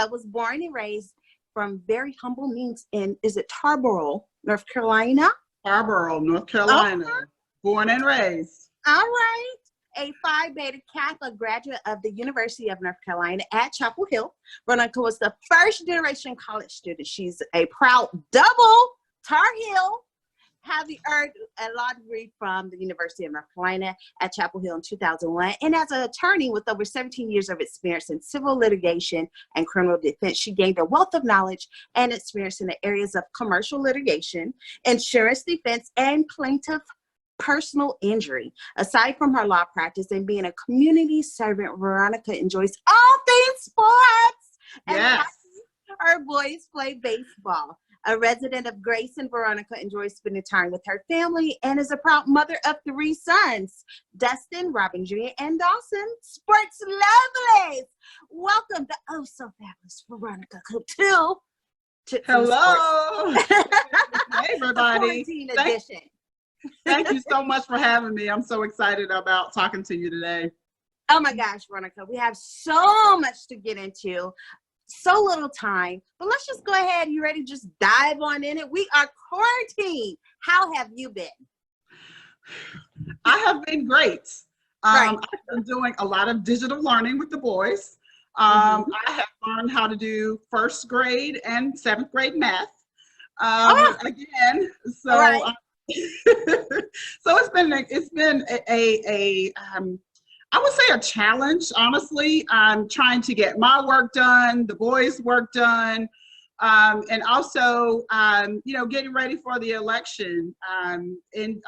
Veronica was born and raised from very humble means in, is it Tarboro, North Carolina? Tarboro, North Oh, Carolina. Born and raised. all right. A Phi Beta Catholic graduate of the University of North Carolina at Chapel Hill. Veronica was the first generation college student. She's a proud double Tar Heel, having earned a law degree from the University of North Carolina at Chapel Hill in 2001. And as an attorney with over 17 years of experience in civil litigation and criminal defense, she gained a wealth of knowledge and experience in the areas of commercial litigation, insurance defense, and plaintiff personal injury. Aside from her law practice and being a community servant, Veronica enjoys all things sports. And Yes. her boys play baseball. A resident of Grayson, Veronica enjoys spending time with her family and is a proud mother of 3 sons, Dustin, Robin Jr., and Dawson. Sports lovelies. Welcome to Oh So Fabulous Veronica Cope to Hello. Hey, everybody. Quarantine edition. Thank you so much for having me. I'm so excited about talking to you today. Oh my gosh, Veronica, we have so much to get into, so little time, but let's just go ahead. You ready to just dive on in it? We are quarantined. How have you been? I have been great. Right. I've been doing a lot of digital learning with the boys. I have learned how to do 1st grade and 7th grade math again. So, Right. so it's been a I would say a challenge, honestly. I'm trying to get my work done, the boys' work done, and also, getting ready for the election in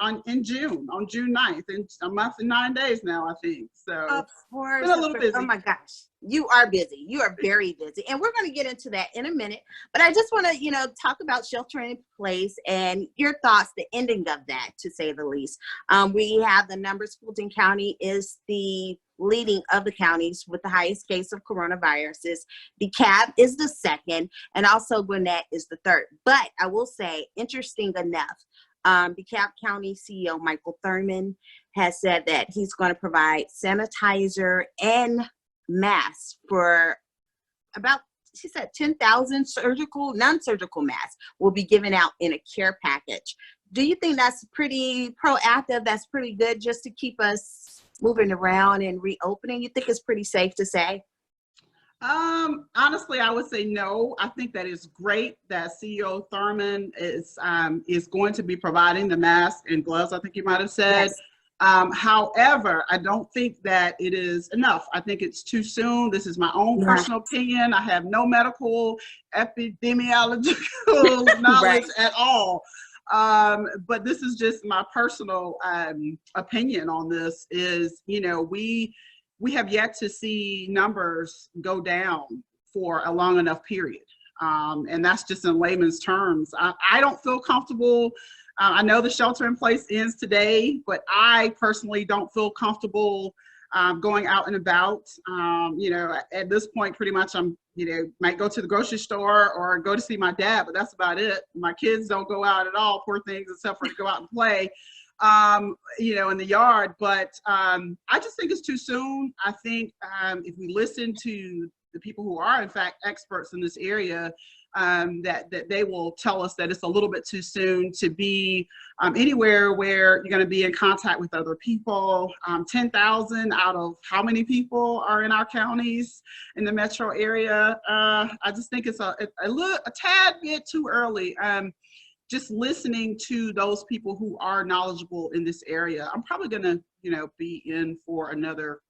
June, on June 9th, in a month and 9 days now, I think. So Of course. been a little busy. Oh my gosh. You are busy. You are very busy. And we're going to get into that in a minute. But I just want to, talk about sheltering in place and your thoughts, the ending of that, to say the least. We have the numbers. Fulton County is the leading of the counties with the highest case of coronaviruses. DeKalb is the 2nd, and also Gwinnett is the 3rd. But I will say, interesting enough, DeKalb County CEO Michael Thurman has said that he's going to provide sanitizer and masks for about, she said, 10,000 non-surgical masks will be given out in a care package. Do you think that's pretty proactive? That's pretty good just to keep us moving around and reopening? You think it's pretty safe to say? Honestly, I would say no. I think that is great that CEO Thurman is going to be providing the mask and gloves, I think you might have said. Yes. However, I don't think that it is enough. I think it's too soon. This is my own personal opinion. I have no medical epidemiological knowledge at all. But this is just my personal opinion on this is, we have yet to see numbers go down for a long enough period. And that's just in layman's terms. I don't feel comfortable. I know the shelter in place ends today, but I personally don't feel comfortable going out and about. At this point, pretty much I'm, might go to the grocery store or go to see my dad, but that's about it. My kids don't go out at all, poor things, except for to go out and play, in the yard. But I just think it's too soon. I think if we listen to the people who are, in fact, experts in this area, that they will tell us that it's a little bit too soon to be anywhere where you're going to be in contact with other people. 10,000 out of how many people are in our counties in the metro area? I just think it's a tad bit too early. Just listening to those people who are knowledgeable in this area, I'm probably going to, be in for another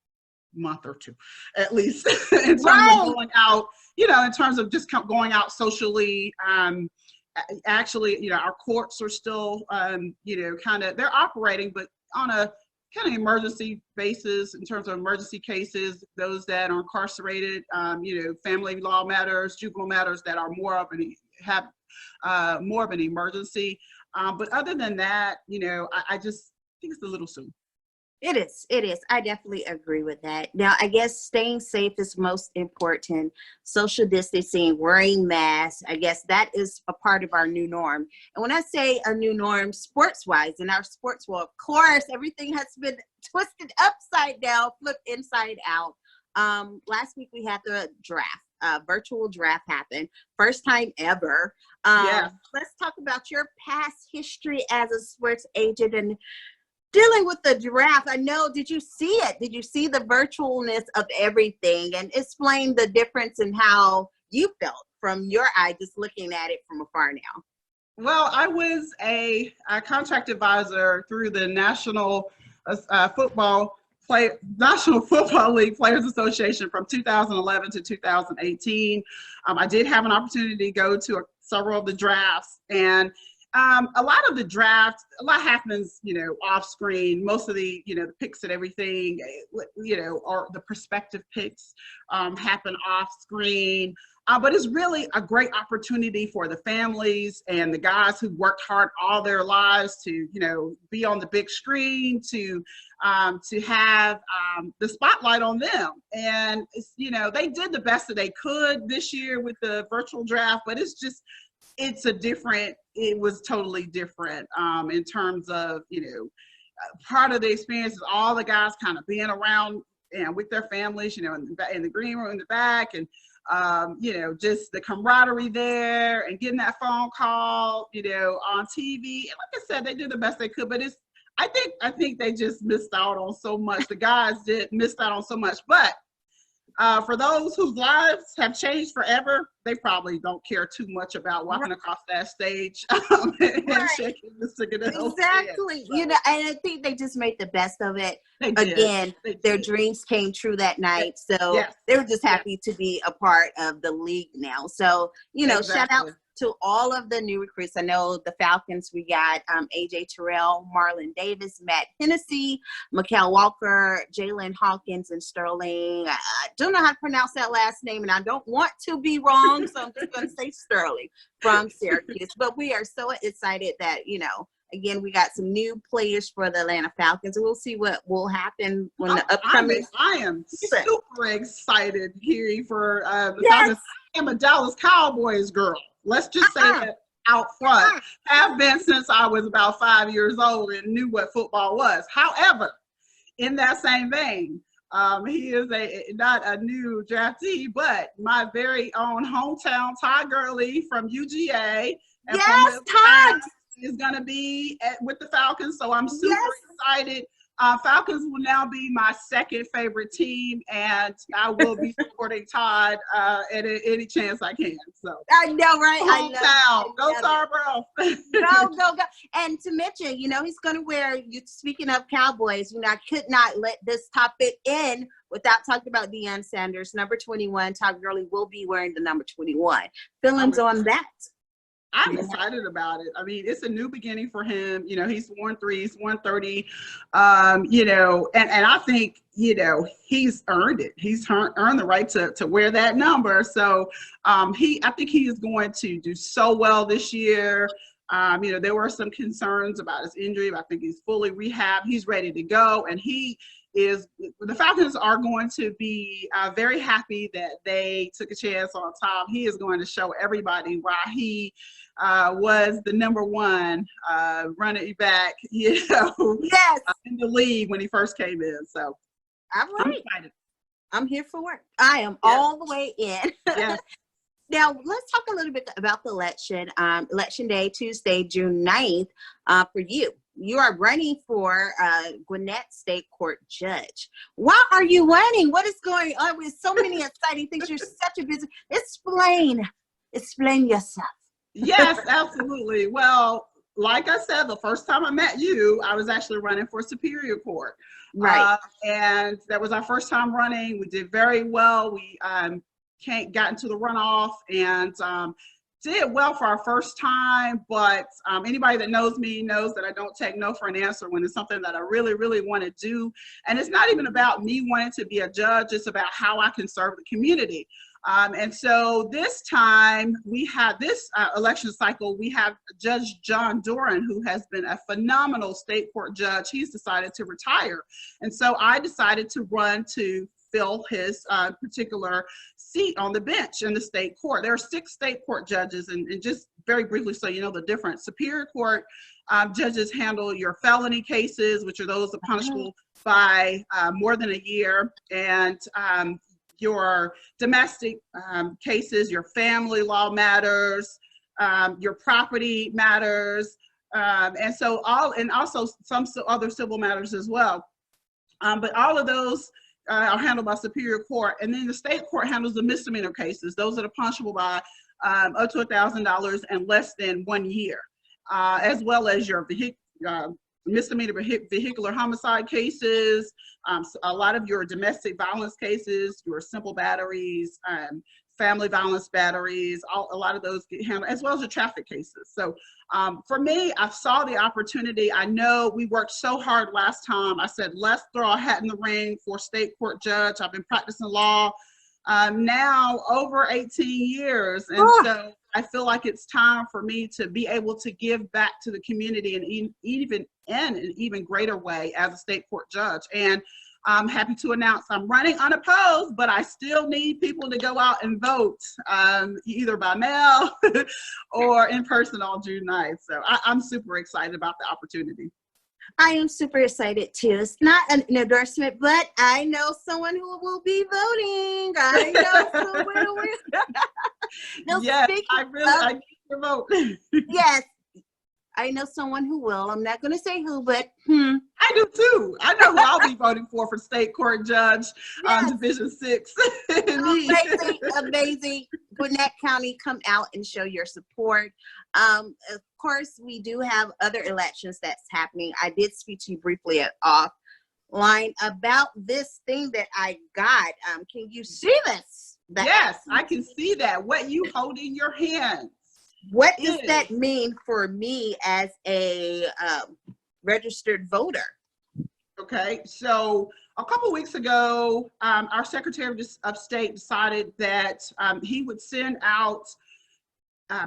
month or 2, at least, in terms of going out, in terms of just going out socially. Actually, our courts are still, they're operating, but on a kind of emergency basis in terms of emergency cases, those that are incarcerated, family law matters, juvenile matters that are more of an emergency. But other than that, I just think it's a little soon. It is. I definitely agree with that. Now, I guess staying safe is most important. Social distancing, wearing masks, I guess that is a part of our new norm. And when I say a new norm, sports-wise, in our sports world, of course, everything has been twisted upside down, flipped inside out. Last week we had the draft. virtual draft happened. First time ever. Yes. Let's talk about your past history as a sports agent and dealing with the draft. I know, did you see it? Did you see the virtualness of everything? And explain the difference in how you felt from your eye, just looking at it from afar now. Well, I was a contract advisor through the National Football League Players Association from 2011 to 2018. I did have an opportunity to go to several of the drafts, and a lot of the draft, a lot happens, off screen. Most of the, the picks and everything, or the prospective picks happen off screen. But it's really a great opportunity for the families and the guys who worked hard all their lives to, be on the big screen, to have the spotlight on them. And, they did the best that they could this year with the virtual draft, but it was totally different in terms of, part of the experience is all the guys kind of being around and with their families, in the green room in the back, and just the camaraderie there and getting that phone call, on TV. And like I said, they did the best they could, but I think they just missed out on so much. The guys missed out on so much, but for those whose lives have changed forever, they probably don't care too much about walking across that stage and shaking the stick of the Exactly. Head, so. And I think they just made the best of it. They did. Again, their dreams came true that night. So they were just happy to be a part of the league now. So, shout out to all of the new recruits. I know the Falcons, we got AJ Terrell, Marlon Davis, Matt Hennessy, Mikael Walker, Jalen Hawkins, and Sterling. I don't know how to pronounce that last name, and I don't want to be wrong, so I'm just going to say Sterling from Syracuse. But we are so excited that, again, we got some new players for the Atlanta Falcons, and we'll see what will happen when the upcoming. I am super excited here for the Falcons. I am a Dallas Cowboys girl. Let's just say that out front. Have been since I was about 5 years old and knew what football was. However, in that same vein, he is not a new draftee, but my very own hometown Todd Gurley from UGA. And yes, Todd is going to be with the Falcons, so I'm super excited. Falcons will now be my second favorite team, and I will be supporting Todd at any chance I can. So I know, right? Hometown, go Tarboro. Go. And to mention, he's going to wear. Speaking of Cowboys, I could not let this topic end without talking about Deion Sanders, number 21. Todd Gurley will be wearing the number 21. Feelings on that? I'm excited about it. I mean, it's a new beginning for him. He's worn 3, he's worn 30, and I think, he's earned it. He's earned the right to wear that number. So I think he is going to do so well this year. There were some concerns about his injury, but I think he's fully rehabbed. He's ready to go. And the Falcons are going to be very happy that they took a chance on Tom. He is going to show everybody why he was the number one running back, in the league when he first came in. So all right. I'm excited. I'm here for work. I am all the way in. Yes. Now, let's talk a little bit about the election. Election Day, Tuesday, June 9th, for you. You are running for Gwinnett State Court Judge. Why are you running? What is going on with so many exciting things? You're such a busy. Explain yourself. Yes, absolutely. Well, like I said, the first time I met you, I was actually running for Superior Court. Right. And that was our first time running. We did very well. We got into the runoff and did well for our first time, but anybody that knows me knows that I don't take no for an answer when it's something that I really, really want to do. And it's not even about me wanting to be a judge, it's about how I can serve the community. And so this time we have this election cycle, we have Judge John Doran, who has been a phenomenal state court judge. He's decided to retire. And so I decided to run to fill his particular seat on the bench in the state court. There are 6 state court judges, and just very briefly so you know the difference. Superior Court judges handle your felony cases, which are those punishable by more than a year, and your domestic cases, your family law matters, your property matters, and also some other civil matters as well. But all of those are handled by Superior Court, and then the state court handles the misdemeanor cases. Those that are punishable by up to $1,000 and less than 1 year, as well as your misdemeanor vehicular homicide cases, a lot of your domestic violence cases, your simple batteries, family violence batteries, a lot of those get handled, as well as your traffic cases. So for me, I saw the opportunity. I know we worked so hard last time. I said, let's throw a hat in the ring for state court judge. I've been practicing law now over 18 years. And so I feel like it's time for me to be able to give back to the community in an even greater way as a state court judge. And I'm happy to announce I'm running unopposed, but I still need people to go out and vote, either by mail or in person on June 9th. So I'm super excited about the opportunity. I am super excited too. It's not an endorsement, but I know someone who will be voting. I know someone who will. No, yes, I need your vote. Yes, I know someone who will. I'm not going to say who, but I do too. I know who I'll be voting for state court judge, yes. Division 6. Amazing, amazing. Gwinnett County, come out and show your support. Of course, we do have other elections that's happening. I did speak to you briefly offline about this thing that I got. Can you see this? Yes, I can see that. What you hold in your hands. What does that mean for me as a registered voter? Okay, so a couple weeks ago, our Secretary of State decided that he would send out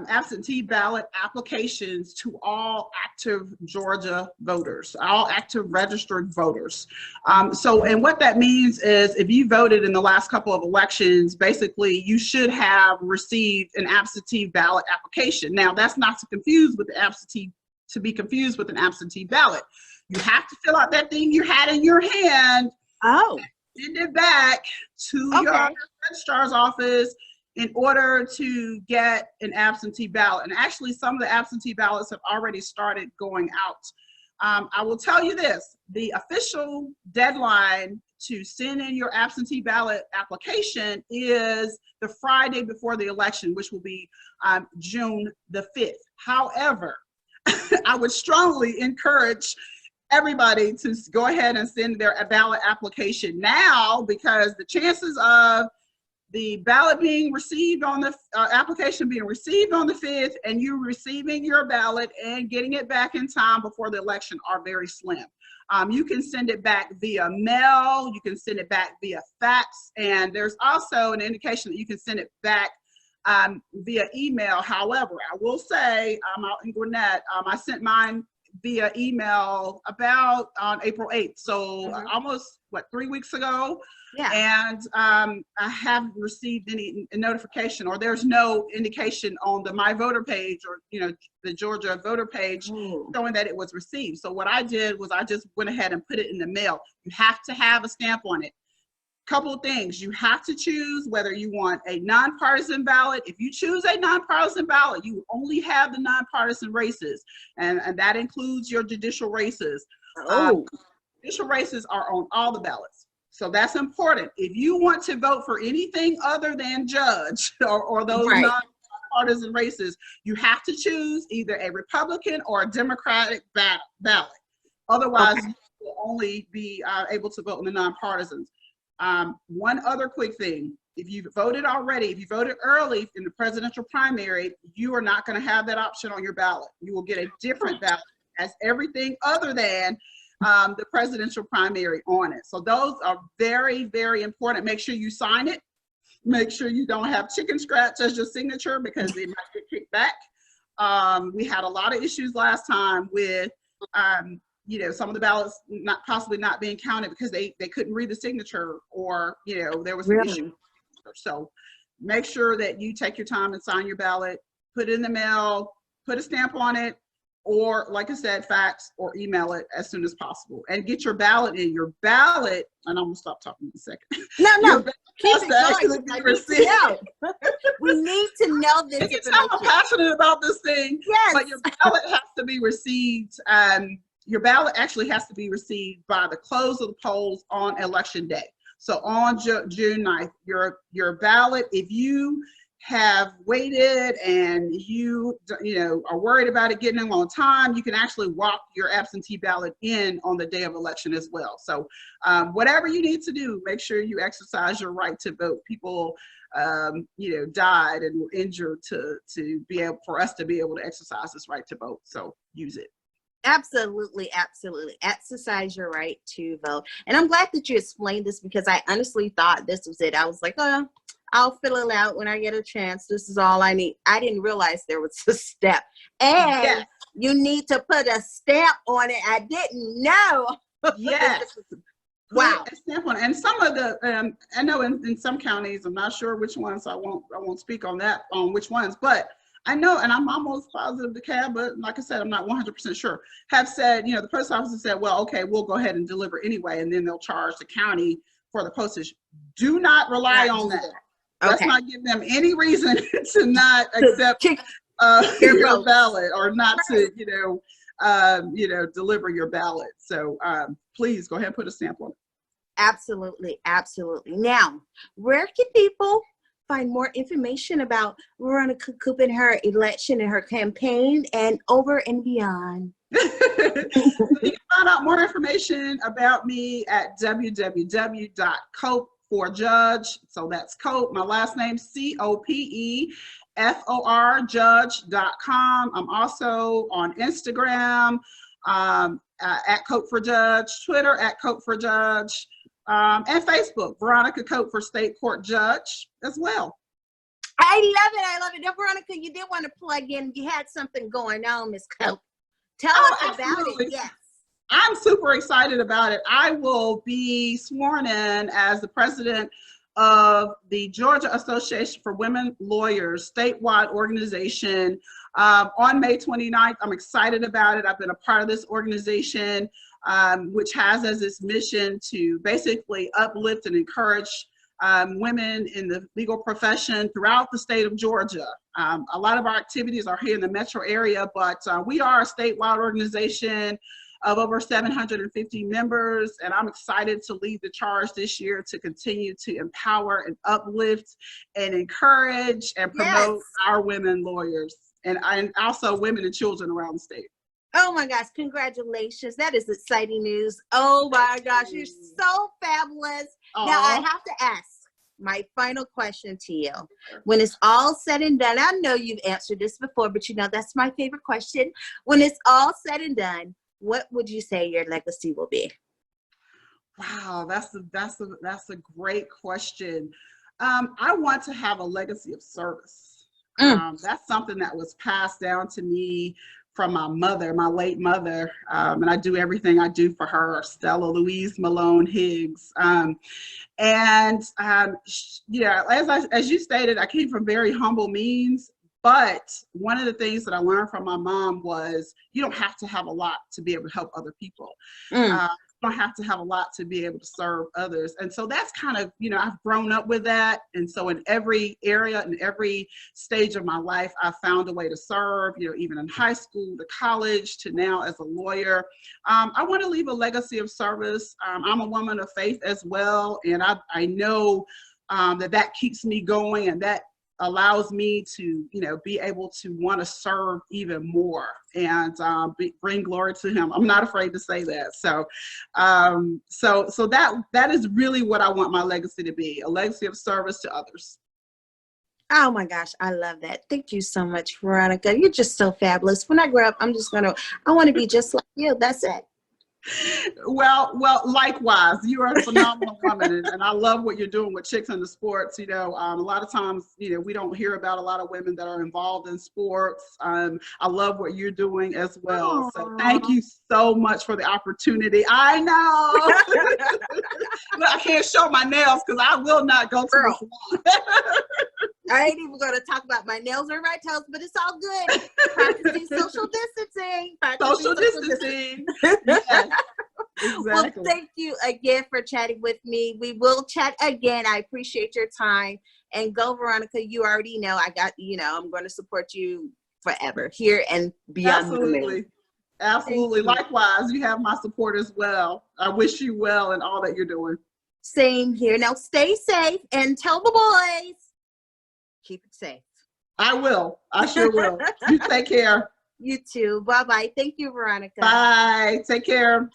absentee ballot applications to all active Georgia voters, all active registered voters. And what that means is if you voted in the last couple of elections, basically you should have received an absentee ballot application. Now that's not to be confused with an absentee ballot. You have to fill out that thing you had in your hand. Oh. Send it back to your registrar's office in order to get an absentee ballot. And actually some of the absentee ballots have already started going out. I will tell you this, the official deadline to send in your absentee ballot application is the Friday before the election, which will be June the 5th. However, I would strongly encourage everybody to go ahead and send their ballot application now, because the chances of the ballot being received on the application being received on the 5th and you receiving your ballot and getting it back in time before the election are very slim. You can send it back via mail, you can send it back via fax, and there's also an indication that you can send it back via email. However, I will say I'm out in Gwinnett. I sent mine via email about on April 8th. So almost 3 weeks ago. Yeah. And I haven't received any notification, or there's no indication on the My Voter page, or the Georgia voter page showing that it was received. So what I did was I just went ahead and put it in the mail. You have to have a stamp on it. Couple of things. You have to choose whether you want a nonpartisan ballot. If you choose a nonpartisan ballot, you only have the nonpartisan races, and that includes your judicial races. Judicial races are on all the ballots. So that's important. If you want to vote for anything other than judge or those nonpartisan races, you have to choose either a Republican or a Democratic ballot. Otherwise, you will only be able to vote in the nonpartisans. One other quick thing, if you voted already, if you voted early in the presidential primary, you are not going to have that option on your ballot. You will get a different ballot as everything other than the presidential primary on it. So those are very, very important. Make sure you sign it. Make sure you don't have chicken scratch as your signature, because it might get kicked back. We had a lot of issues last time with some of the ballots possibly not being counted because they couldn't read the signature, or there was an issue. So make sure that you take your time and sign your ballot, put it in the mail, put a stamp on it, or like I said, fax or email it as soon as possible, and get your ballot in. Your ballot, and I'm gonna stop talking in a second. No. Keep has it to going. actually be I need to received. know. We need to know this You can tell I'm information. passionate about this thing. Yes. But your ballot has to be received. Your ballot actually has to be received by the close of the polls on election day. So on June 9th, your ballot, if you have waited and you know are worried about it getting in on time, you can actually walk your absentee ballot in on the day of election as well. So whatever you need to do, make sure you exercise your right to vote. People died and were injured to be able for us to be able to exercise this right to vote. So use it. Absolutely, absolutely. Exercise your right to vote. And I'm glad that you explained this, because I honestly thought this was it. I was like, oh, I'll fill it out when I get a chance. This is all I need. I didn't realize there was a step. And Yes. you need to put a stamp on it. I didn't know. Yes. Wow. A stamp on it. And some of the I know in some counties, I'm not sure which ones, so I won't speak on that, on which ones, but I know, and I'm almost positive the cab, but like I said, I'm not 100% sure, have said, the post office has said, well, okay, we'll go ahead and deliver anyway, and then they'll charge the county for the postage. Do not rely on that. Let's not give them any reason to not accept your ballot, or not to, deliver your ballot. So please go ahead and put a stamp on it. Absolutely, absolutely. Now, where can people find more information about Veronica Cope and her election and her campaign and over and beyond? You can find out more information about me at www.copeforjudge. So that's Cope, my last name, COPEFOR judge.com. I'm also on Instagram at Cope for Judge, Twitter at Cope for Judge, and Facebook, Veronica Cope for State Court Judge as well. I love it. I love it. Now, Veronica, you did want to plug in. You had something going on, Ms. Cope. Tell us about it. Yes. I'm super excited about it. I will be sworn in as the president of the Georgia Association for Women Lawyers statewide organization on May 29th. I'm excited about it. I've been a part of this organization, which has as its mission to basically uplift and encourage women in the legal profession throughout the state of Georgia. A lot of our activities are here in the metro area, but we are a statewide organization of over 750 members, and I'm excited to lead the charge this year to continue to empower and uplift and encourage and promote our women lawyers, and also women and children around the state. Oh my gosh, congratulations. That is exciting news. Oh my gosh, you're so fabulous. Aww. Now I have to ask my final question to you. When it's all said and done, I know you've answered this before, but that's my favorite question. When it's all said and done, what would you say your legacy will be? Wow, that's a great question. I want to have a legacy of service. That's something that was passed down to me from my mother, my late mother, and I do everything I do for her, Stella Louise Malone Higgs. As you stated, I came from very humble means. But one of the things that I learned from my mom was you don't have to have a lot to be able to help other people. You don't have to have a lot to be able to serve others. And so that's kind of, I've grown up with that. And so in every area, in every stage of my life, I found a way to serve, even in high school, to college, to now as a lawyer. I want to leave a legacy of service. I'm a woman of faith as well. And I know that keeps me going, and that allows me to, be able to want to serve even more and bring glory to Him. I'm not afraid to say that. So that is really what I want my legacy to be, a legacy of service to others. Oh my gosh, I love that. Thank you so much, Veronica. You're just so fabulous. When I grow up, I want to be just like you. That's it. Well, likewise, you are a phenomenal woman, and I love what you're doing with Chicks in the Sports. A lot of times, we don't hear about a lot of women that are involved in sports. I love what you're doing as well. Aww. So thank you so much for the opportunity. I know. I can't show my nails because I will not go to the salon. I ain't even going to talk about my nails or my toes, but it's all good. Practicing social distancing. Social distancing. Yes. Well, Exactly. thank you again for chatting with me. We will chat again. I appreciate your time. And go, Veronica. You already know I'm going to support you forever, here and beyond the moon. Absolutely. Absolutely. Thank you. Likewise, you have my support as well. I wish you well in all that you're doing. Same here. Now stay safe and tell the boys, keep it safe. I will. I sure will. You take care. You too. Bye-bye. Thank you, Veronica. Bye. Take care.